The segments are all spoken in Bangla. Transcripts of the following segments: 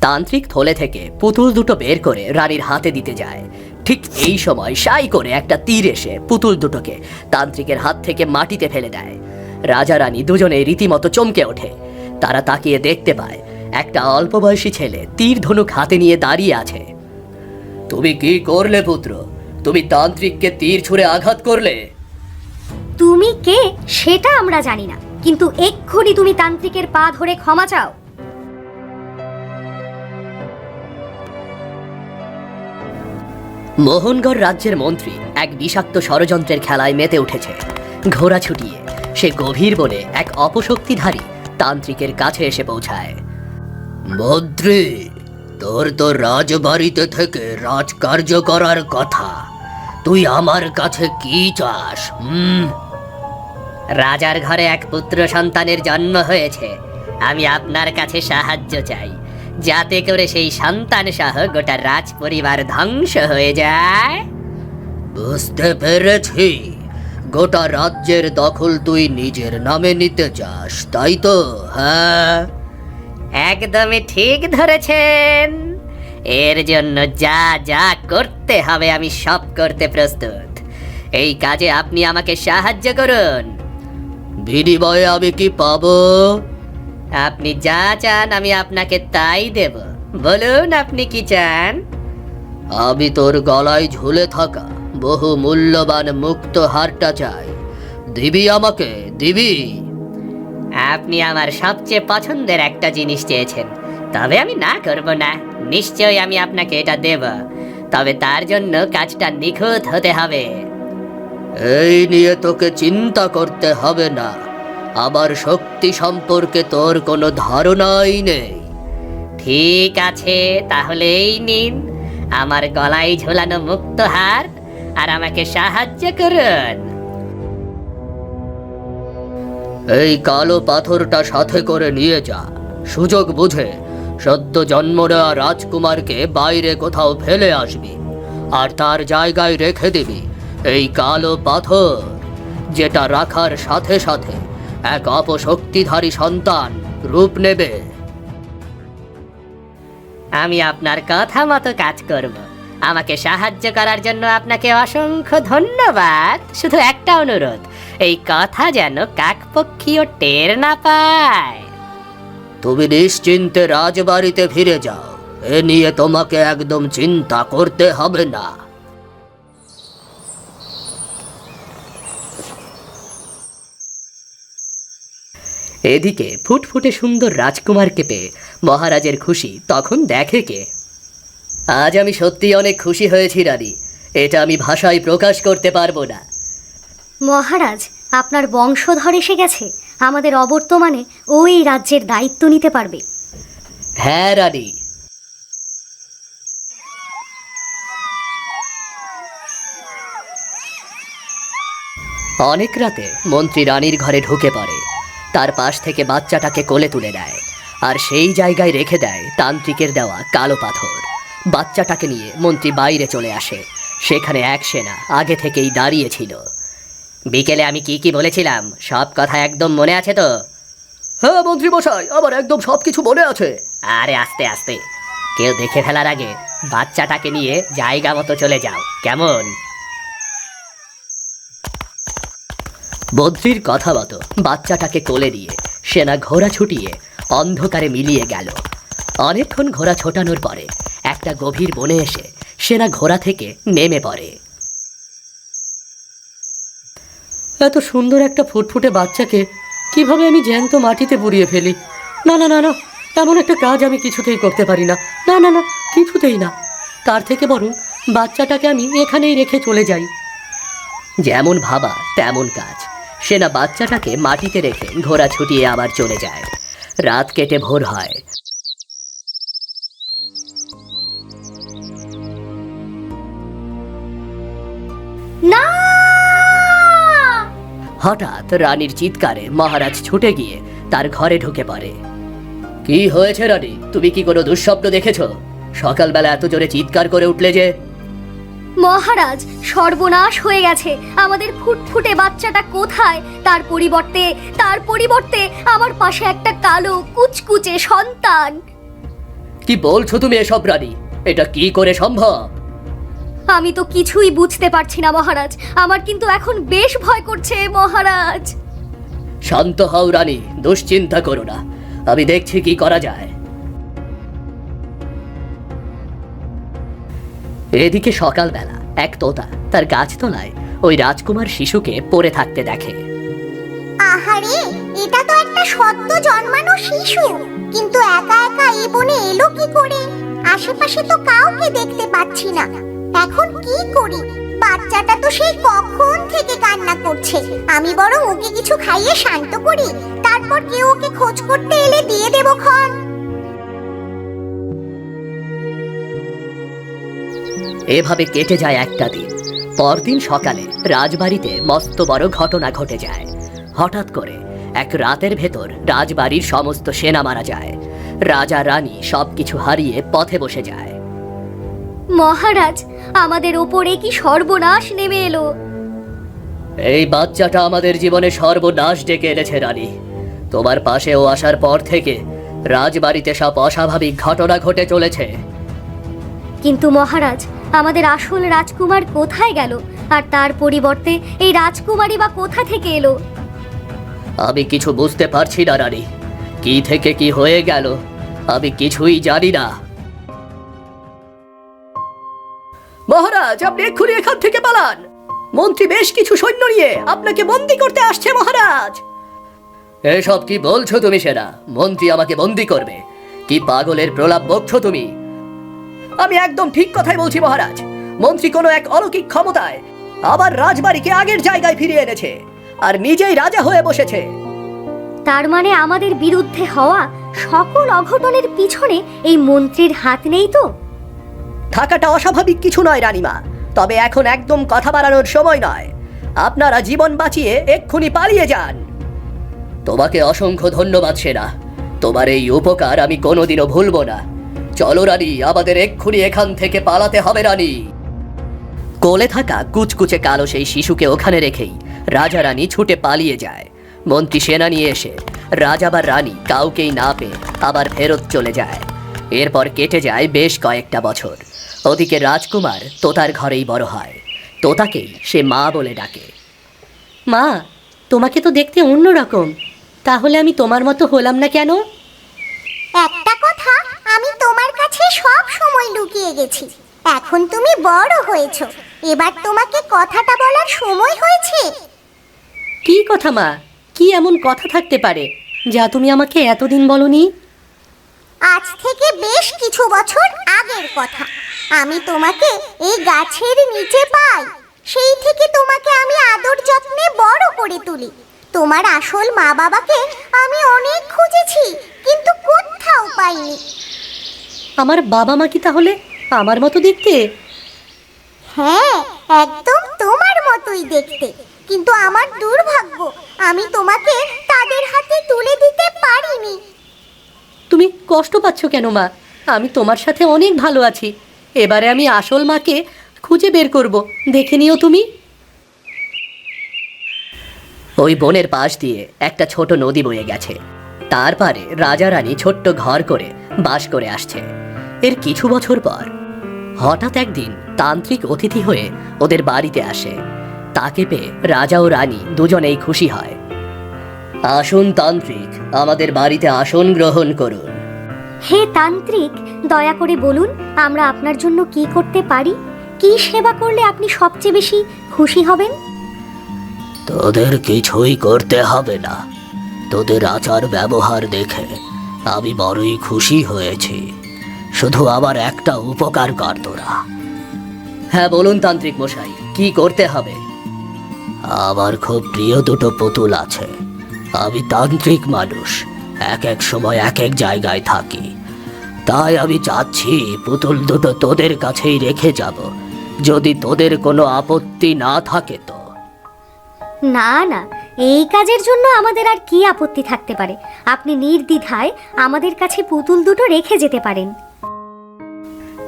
তান্ত্রিক থলে থেকে পুতুল দুটো বের করে রানীর হাতে দিতে যায়। ঠিক এই সময় সাই করে একটা তীর এসে পুতুল দুটোকে তান্ত্রিকের হাত থেকে মাটিতে ফেলে দেয়। রাজা রানী দুজনে রীতিমতো চমকে ওঠে। তারা তাকিয়ে দেখতে পায় একটা অল্প বয়সী ছেলে তীর ধনুক হাতে নিয়ে দাঁড়িয়ে আছে। তুমি কি করলে পুত্র? তুমি তান্ত্রিককে তীর ছুঁড়ে আঘাত করলে? তুমি কে সেটা আমরা জানি না, কিন্তু এক্ষুনি তুমি তান্ত্রিকের পা ধরে ক্ষমা চাও। মোহনগড় রাজ্যের মন্ত্রী এক বিষাক্ত ষড়যন্ত্রের খেলায় মেতে উঠেছে। ঘোড়া ছুটিয়ে সে গভীর বনে এক অপশক্তিধারী তান্ত্রিকের কাছে এসে পৌঁছায়। মন্ত্রী, তোর তো রাজবাড়িতে থেকে রাজকার্য করার কথা, তুই আমার কাছে কি চাস? রাজার ঘরে এক পুত্র সন্তানের জন্ম হয়েছে। আমি আপনার কাছে সাহায্য চাই, যাতে করে সেই সন্তান সহ গোটা রাজ পরিবার ধ্বংস হয়ে যায়। বুঝতে পেরেছি, গোটা রাজ্যের দখল তুই নিজের নামে নিতে চাস, তাই তো? হ্যাঁ, একদমই ঠিক ধরেছেন। এর জন্য যা যা করতে হবে আমি সব করতে প্রস্তুত। এই কাজে আপনি আমাকে সাহায্য করুন। বিনিময়ে আমি কি পাবো? আপনি যা চান আমি আপনাকে তাই দেব। বলুন আপনি কি চান? আমি তোর গলায় ঝুলে থাকা বহু মূল্যবান মুক্ত হারটা চাই। দিবি আমাকে, দিবি? আপনি আমার সবচেয়ে পছন্দের একটা জিনিস চেয়েছেন, তবে আমি না করব না। নিশ্চয়ই আমি আপনাকে এটা দেব, তবে তার জন্য কাজটা নিখুঁত হতে হবে। এই নিয়ে তোকে চিন্তা করতে হবে না, আমার শক্তি সম্পর্কে তোর কোনো ধারণাই নেই। ঠিক আছে, তাহলে এই নিন আমার গলায় ঝোলানো মুক্তহার, আর আমাকে সাহায্য করুন। এই কালো পাথরটা সাথে করে নিয়ে যা। সুযোগ বুঝে সদ্য জন্ম নেওয়া রাজকুমারকে বাইরে কোথাও ফেলে আসবি, আর তার জায়গায় রেখে দিবি এই কালো পাথর, যেটা রাখার সাথে সাথে এক অপশক্তিধারী সন্তান রূপ নেবে। আমি আপনার কথা মতো কাজ করব। আমাকে সাহায্য করার জন্য আপনাকে অসংখ্য ধন্যবাদ। শুধু একটা অনুরোধ, এই কথা যেন কাকপক্ষীও টের না পায়। তুমি নিশ্চিন্তে রাজবাড়িতে ফিরে যাও, এ নিয়ে তোমাকে একদম চিন্তা করতে হবে না। এদিকে ফুটফুটে সুন্দর রাজকুমারকে পেয়ে মহারাজের খুশি তখন দেখে কে। আজ আমি সত্যি অনেক খুশি হয়েছি রানী, এটা আমি ভাষায় প্রকাশ করতে পারবো না। মহারাজ, আপনার বংশধর এসে গেছে। আমাদের অবর্তমানে ওই রাজ্যের দায়িত্ব নিতে পারবে। হ্যাঁ রানী। অনেক রাতে মন্ত্রী রানীর ঘরে ঢুকে পড়ে। তার পাশ থেকে বাচ্চাটাকে কোলে তুলে নেয়, আর সেই জায়গায় রেখে দেয় তান্ত্রিকের দেওয়া কালো পাথর। বাচ্চাটাকে নিয়ে মন্ত্রী বাইরে চলে আসে। সেখানে এক সেনা আগে থেকেই দাঁড়িয়ে ছিল। বিকেলে আমি কি কি বলেছিলাম সব কথা একদম মনে আছে তো? হ্যাঁ মন্ত্রী মশাই, আমার একদম সবকিছু মনে আছে। আরে আস্তে আস্তে, কেউ দেখে ফেলার আগে বাচ্চাটাকে নিয়ে জায়গা মতো চলে যাও, কেমন? মন্ত্রীর কথা মতো বাচ্চাটাকে কোলে দিয়ে সেনা ঘোড়া ছুটিয়ে অন্ধকারে মিলিয়ে গেল। অনেকক্ষণ ঘোড়া ছোটানোর পরে একটা গভীর বনে এসে সেনা ঘোড়া থেকে নেমে পড়ে। এত সুন্দর একটা ফুটফুটে বাচ্চাকে কিভাবে আমি জ্যান্ত মাটিতে পুড়িয়ে ফেলি? না না না না, এমন একটা কাজ আমি কিছুতেই করতে পারি না। না না না, কিছুতেই না। তার থেকে বরং বাচ্চাটাকে আমি এখানেই রেখে চলে যাই। যেমন ভাবা তেমন কাজ। সেনা বাচ্চাটাকে মাটিতে রেখে ঘোড়া ছুটিয়ে আবার চলে যায়। রাত কেটে ভোর হয়। না! হঠাৎ রানীর চিৎকারে মহারাজ ছুটে গিয়ে তার ঘরে ঢুকে পড়ে। কি হয়েছে রানী? তুমি কি কোনো দুঃস্বপ্ন দেখেছ? সকালবেলা এত জোরে চিৎকার করে উঠলে যে? মহারাজ, সর্বনাশ হয়ে গেছে। আমাদের ফুটফুটে বাচ্চাটা কোথায়? তার পরিবর্তে আমার পাশে একটা কালো কুচকুচে সন্তান। কি বলছো তুমি এসব রানী? এটা কি করে সম্ভব? আমি তো কিছুই বুঝতে পারছি না মহারাজ। আমার কিন্তু এখন বেশ ভয় করছে মহারাজ। শান্ত হও রানী, দুশ্চিন্তা করো না, আমি দেখছি কি করা যায়। এদিকে সকালবেলা এক তোতা তার গাছতলায় ওই রাজকুমার শিশুকে পড়ে থাকতে দেখে। আহারে, এটা তো একটা সদ্য জন্মানো শিশু, কিন্তু একা একা এই বনে এলো কি করে? আশেপাশে তো কাউকে দেখতে পাচ্ছি না। এখন কি করি? বাচ্চাটা তো সেই কখন থেকে কান্না করছে। আমি বরং ওকে কিছু খাইয়ে শান্ত করি, তারপর কেউ ওকে খোঁজ করতে এলে দিয়ে দেবো খন। এভাবে কেটে যায় একটা দিন। পরদিন সকালে রাজবাড়িতে মস্ত বড় ঘটনা ঘটে যায়। হঠাৎ করে এক রাতের ভেতর রাজবাড়ির সমস্ত সেনা মারা যায়। রাজা রানী সবকিছু হারিয়ে পথে বসে যায়। মহারাজ, আমাদের ওপরে কি সর্বনাশ নেমে এলো! এই বাচ্চাটা আমাদের জীবনে সর্বনাশ ডেকে এনেছে রানী। তোমার পাশেও আসার পর থেকে রাজবাড়িতে সব অস্বাভাবিক ঘটনা ঘটে চলেছে। কিন্তু মহারাজ, আমাদের আসল রাজকুমার কোথায় গেল? আর তার পরিবর্তে এই রাজকুমারী বা কোথা থেকে এলো? আমি কিছু বুঝতে পারছি না রানী, কি থেকে কি হয়ে গেল আমি কিছুই জানি না। মহারাজ, আপনি এক্ষুনি এখান থেকে পালান। মন্ত্রী বেশ কিছু সৈন্য নিয়ে আপনাকে বন্দী করতে আসছে মহারাজ। এসব কি বলছো তুমি সেনা? মন্ত্রী আমাকে বন্দী করবে? কি পাগলের প্রলাপ বকছো তুমি? আমি একদম ঠিক কথাই বলছি মহারাজ। মন্ত্রী কোনো এক অলৌকিক ক্ষমতায় আবার রাজবাড়িকে আগের জায়গায় ফিরিয়ে এনেছে আর নিজেই রাজা হয়ে বসেছে। তার মানে আমাদের বিরুদ্ধে হওয়া সকল অঘটনের পিছনে এই মন্ত্রীর হাত নেই তো? থাকাটা অস্বাভাবিক কিছু নয় রানীমা, তবে এখন একদম কথা বাড়ানোর সময় নয়। আপনারা জীবন বাঁচিয়ে এক্ষুনি পালিয়ে যান। তোমাকে অসংখ্য ধন্যবাদ সেনা, তোমার এই উপকার আমি কোনোদিনও ভুলবো না। চলো রানী, আমাদের এক্ষুনি এখান থেকে পালাতে হবে রানী। কোলে থাকা কুচকুচে কালো সেই শিশুকে ওখানে রেখেই রাজা রানী ছুটে পালিয়ে যায়। মন্ত্রী সেনা নিয়ে এসে রাজা বা রানী কাউকেই না পেয়ে আবার ফেরত চলে যায়। এরপর কেটে যায় বেশ কয়েকটা বছর। ওদিকে রাজকুমার তোতার ঘরেই বড় হয়। তোতাকেই সে মা বলে ডাকে। মা, তোমাকে তো দেখতে অন্যরকম, তাহলে আমি তোমার মতো হলাম না কেন? একটা কথা আমি তোমার কাছে সব সময় লুকিয়ে গেছি। এখন তুমি বড় হয়েছো, এবার তোমাকে কথাটা বলার সময় হয়েছে। কি কথা মা? কি এমন কথা থাকতে পারে যা তুমি আমাকে এতদিন বলনি? আজ থেকে বেশ কিছু বছর আগের কথা। আমি তোমাকে এই গাছের নিচে পাই, সেই থেকে তোমাকে আমি আদর যত্নে বড় করে তুলি। তোমার আসল মা বাবাকে আমি অনেক খুঁজেছি, কিন্তু কোথাও পাইনি। আমার বাবা মা কি তাহলে আমার মতো দেখতে? হ্যাঁ, একদম তোমার মতোই দেখতে, কিন্তু আমার দুর্ভাগ্য আমি তোমাকে তাদের হাতে তুলে দিতে পারিনি। তুমি কষ্ট পাচ্ছ কেন মা? আমি তোমার সাথে অনেক ভালো আছি। এবারে আমি আসল মাকে খুঁজে বের করব, দেখে নিও তুমি। ওই বনের পাশ দিয়ে একটা ছোট নদী বয়ে গেছে। তার পারে রাজা রানী ছোট্ট ঘর করে বাস করে আসছে। এর কিছু বছর পর হঠাৎ একদিন তান্ত্রিক অতিথি হয়ে ওদের বাড়িতে আসে। তাকে পেয়ে রাজা ও রানী দুজনেই খুশি হয়। আসুন তান্ত্রিক, আমাদের বাড়িতে আসন গ্রহণ করুন। হে তান্ত্রিক, দয়া করে বলুন আমরা আপনার জন্য কি করতে পারি? কি সেবা করলে আপনি সবচেয়ে বেশি খুশি হবেন? তোদের কিছুই করতে হবে না। তোদের আচার ব্যবহার দেখে আমি বড়ই খুশি হয়েছি। শুধু আমার একটা উপকার কর তোরা। হ্যাঁ বলুন তান্ত্রিক মশাই, কি করতে হবে? আমার খুব প্রিয় দুটো পুতুল আছে। আমি তান্ত্রিক মানুষ, এক এক সময় এক এক জায়গায় থাকি। তাই আমি চাচ্ছি পুতুল দুটো তোদের কাছেই রেখে যাব, যদি তোদের কোনো আপত্তি না থাকে তো। না না, এই কাজের জন্য আমাদের আর কি আপত্তি থাকতে পারে? আপনি নির্দ্বিধায় আমাদের কাছে পুতুল দুটো রেখে যেতে পারেন।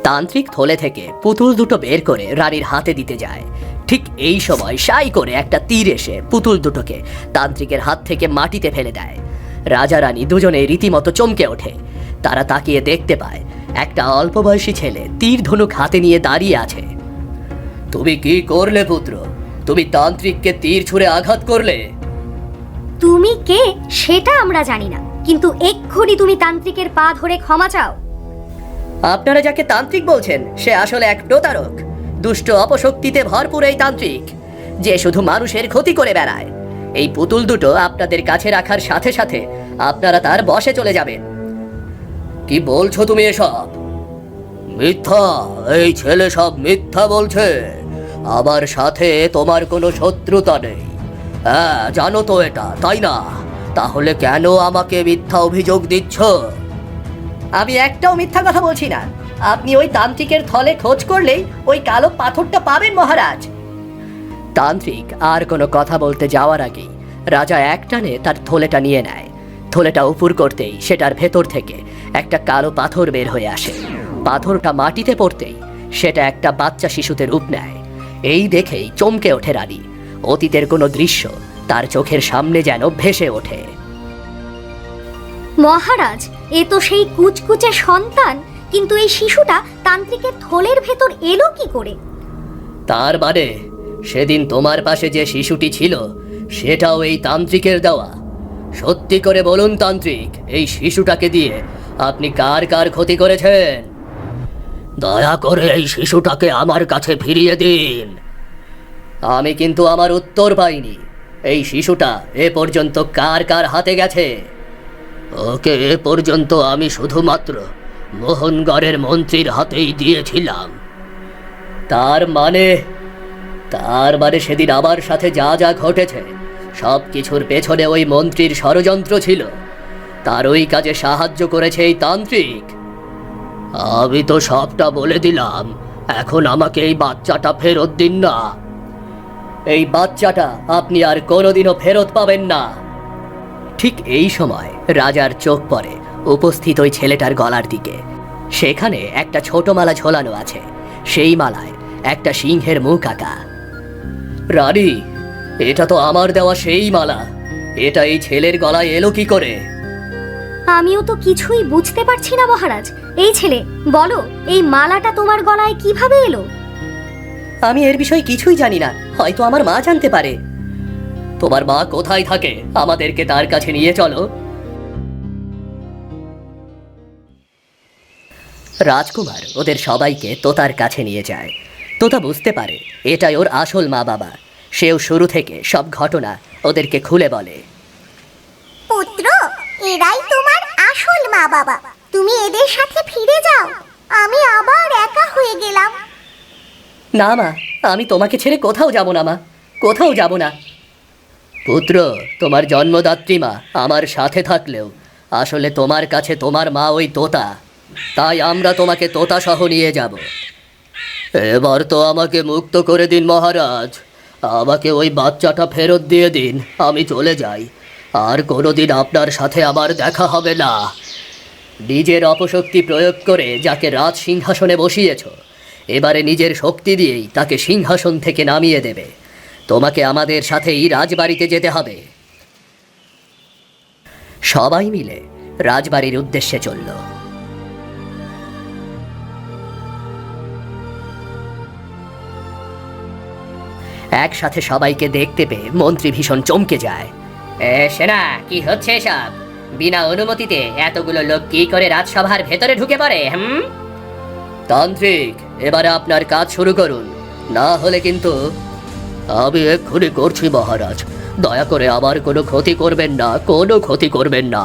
তান্ত্রিক থলে থেকে পুতুল দুটো বের করে রানীর হাতে দিতে যায়। ঠিক এই সময় সাই করে একটা তীর এসে পুতুল দুটোকে তান্ত্রিকের হাত থেকে মাটিতে ফেলে দেয়। রাজা রানী দুজনে রীতিমতো চমকে ওঠে। তারা তাকিয়ে দেখতে পায় একটা অল্প বয়সী ছেলে তীর ধনুক হাতে নিয়ে দাঁড়িয়ে আছে। তুমি কি করলে পুত্র? তুমি তান্ত্রিককে তীর ছুঁড়ে আঘাত করলে। তুমি কে সেটা আমরা জানি না, কিন্তু এক্ষুনি তুমি তান্ত্রিকের পা ধরে ক্ষমা চাও। আপনারা যাকে তান্ত্রিক বলছেন সে আসলে এক প্রতারক, দুষ্ট অপশক্তিতে ভরপুর এই তান্ত্রিক, যে শুধু মানুষের ক্ষতি করে বেড়ায়। এই পুতুল দুটো আপনাদের কাছে রাখার সাথে সাথে আপনারা তার বশে চলে যাবেন। কি বলছো তুমি এসব? মিথ্যা, এই ছেলে সব মিথ্যা বলছে। আমার সাথে তোমার কোনো শত্রুতা নেই। হ্যাঁ, জানো তো এটা, তাই না? তাহলে কেন আমাকে মিথ্যা অভিযোগ দিচ্ছ? আমি একটাও মিথ্যা কথা বলছি না। আপনি ওই তান্ত্রিকের থলে খোঁজ করলেই ওই কালো পাথরটা পাবেন মহারাজ। তান্ত্রিক আর কোনো কথা বলতে যাওয়ার আগেই রাজা একটানে তার থলেটা নিয়ে নেয়। থলেটা উপর করতেই সেটার ভেতর থেকে একটা কালো পাথর বের হয়ে আসে। পাথরটা মাটিতে পড়তেই সেটা একটা বাচ্চা শিশুতে রূপ নেয়। এই দেখেই চমকে ওঠে রানী। অতীতের কোনো দৃশ্য তার চোখের সামনে যেন ভেসে ওঠে। মহারাজ, এ তো সেই কুচকুচে সন্তান, কিন্তু এই শিশুটা তান্ত্রিকের থলের ভেতর এলো কি করে? তার মানে সেদিন তোমার পাশে যে শিশুটি ছিল সেটাও এই তান্ত্রিকের দেওয়া? সত্যি করে বলুন তান্ত্রিক, এই শিশুটাকে দিয়ে আপনি কার কার ক্ষতি করেছেন? দয়া করে এই শিশুটাকে আমার কাছে ফিরিয়ে দিন। আমি কিন্তু আমার উত্তর পাইনি। এই শিশুটা এ পর্যন্ত কার কার হাতে গেছে? ওকে এ পর্যন্ত আমি শুধুমাত্র মোহনগড়ের মন্ত্রীর হাতেই দিয়েছিলাম। তার মানে সেদিন আমার সাথে যা যা ঘটেছে সব কিছুর পেছনে ওই মন্ত্রীর ষড়যন্ত্র ছিল। তার ওই কাজে সাহায্য করেছে এই তান্ত্রিক। আমি তো সবটা বলে দিলাম, এখন আমাকে এই বাচ্চাটা ফেরত দিন না। এই বাচ্চাটা আপনি আর কোনোদিনও ফেরত পাবেন না। ঠিক এই সময় রাজার চোখ পড়ে উপস্থিত ওই ছেলেটার গলার দিকে। সেখানে একটা ছোট মালা ঝোলানো আছে। সেই মালায় একটা সিংহের মুখ আঁকা। রানী, এটা তো আমার দেওয়া সেই মালা। এটা এই ছেলের গলায় এলো কি করে? আমিও তো কিছুই বুঝতে পারছি না মহারাজ। এই ছেলে, বলো, এই মালাটা তোমার গলায় কিভাবে এলো? আমি এর বিষয়ে কিছুই জানি না, হয়তো আমার মা জানতে পারে। তোমার মা কোথায় থাকে? আমাদেরকে তার কাছে নিয়ে চলো। রাজকুমার ওদের সবাইকে তোতার কাছে নিয়ে যায়। তোতা বুঝতে পারে এটাই ওর আসল মা বাবা। সেও শুরু থেকে সব ঘটনা ওদেরকে খুলে বলে। পুত্র, এরাই তোমার আসল মা বাবা। তুমি এদের সাথে ফিরে যাও। আমি আবার একা হয়ে গেলাম। না মা, আমি তোমাকে ছেড়ে কোথাও যাব না মা, কোথাও যাব না। পুত্র, তোমার জন্মদাত্রী মা আমার সাথে থাকলেও আসলে তোমার কাছে তোমার মা ওই তোতা। তাই আমরা তোমাকে তোতা সহ নিয়ে যাব। এবার তো আমাকে মুক্ত করে দিন মহারাজ। আমাকে ওই বাচ্চাটা ফেরত দিয়ে দিন, আমি চলে যাই। আর কোনোদিন আপনার সাথে আবার দেখা হবে না। নিজের অপশক্তি প্রয়োগ করে যাকে রাজ সিংহাসনে বসিয়েছ, এবারে নিজের শক্তি দিয়েই তাকে সিংহাসন থেকে নামিয়ে দেবে। তোমাকে আমাদের সাথেই রাজবাড়িতে যেতে হবে। সবাই মিলে রাজবাড়ির উদ্দেশ্যে চলল। একসাথে সবাইকে দেখতে পেয়ে মন্ত্রী ভীষণ চমকে যায়। সেনা, কি হচ্ছে এসব? বিনা অনুমতিতে এতগুলো লোক কি করে রাজসভার ভেতরে ঢুকে পড়ে? তান্ত্রিক, এবারে আপনার কাজ শুরু করুন, না হলে কিন্তু। আমি এক্ষুনি করছি মহারাজ। দয়া করে আমার কোনো ক্ষতি করবেন না, কোনো ক্ষতি করবেন না।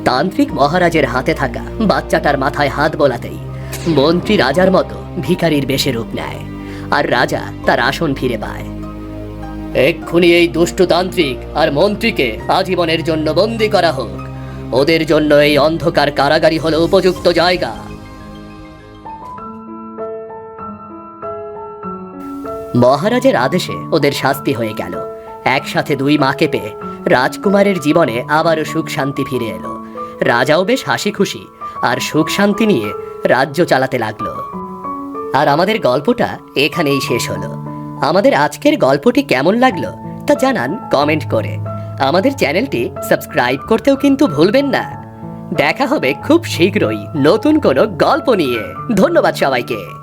তান্ত্রিক মহারাজের হাতে থাকা বাচ্চাটার মাথায় হাত বোলাতেই মন্ত্রী রাজার মতো ভিখারির বেশে রূপ নেয়, আর রাজা তার আসন ফিরে পায়। এক্ষুনি এই দুষ্টু তান্ত্রিক আর মন্ত্রীকে আজীবনের জন্য বন্দী করা হোক। ওদের জন্য এই অন্ধকার কারাগারই হলো উপযুক্ত জায়গা। মহারাজের আদেশে ওদের শাস্তি হয়ে গেল। একসাথে দুই মাকে পেয়ে রাজকুমারের জীবনে আবারও সুখ শান্তি ফিরে এলো। রাজাও বেশ হাসি খুশি আর সুখ শান্তি নিয়ে রাজ্য চালাতে লাগলো। আর আমাদের গল্পটা এখানেই শেষ হলো। আমাদের আজকের গল্পটি কেমন লাগলো তা জানান কমেন্ট করে। আমাদের চ্যানেলটি সাবস্ক্রাইব করতেও কিন্তু ভুলবেন না। দেখা হবে খুব শীঘ্রই নতুন কোনো গল্প নিয়ে। ধন্যবাদ সবাইকে।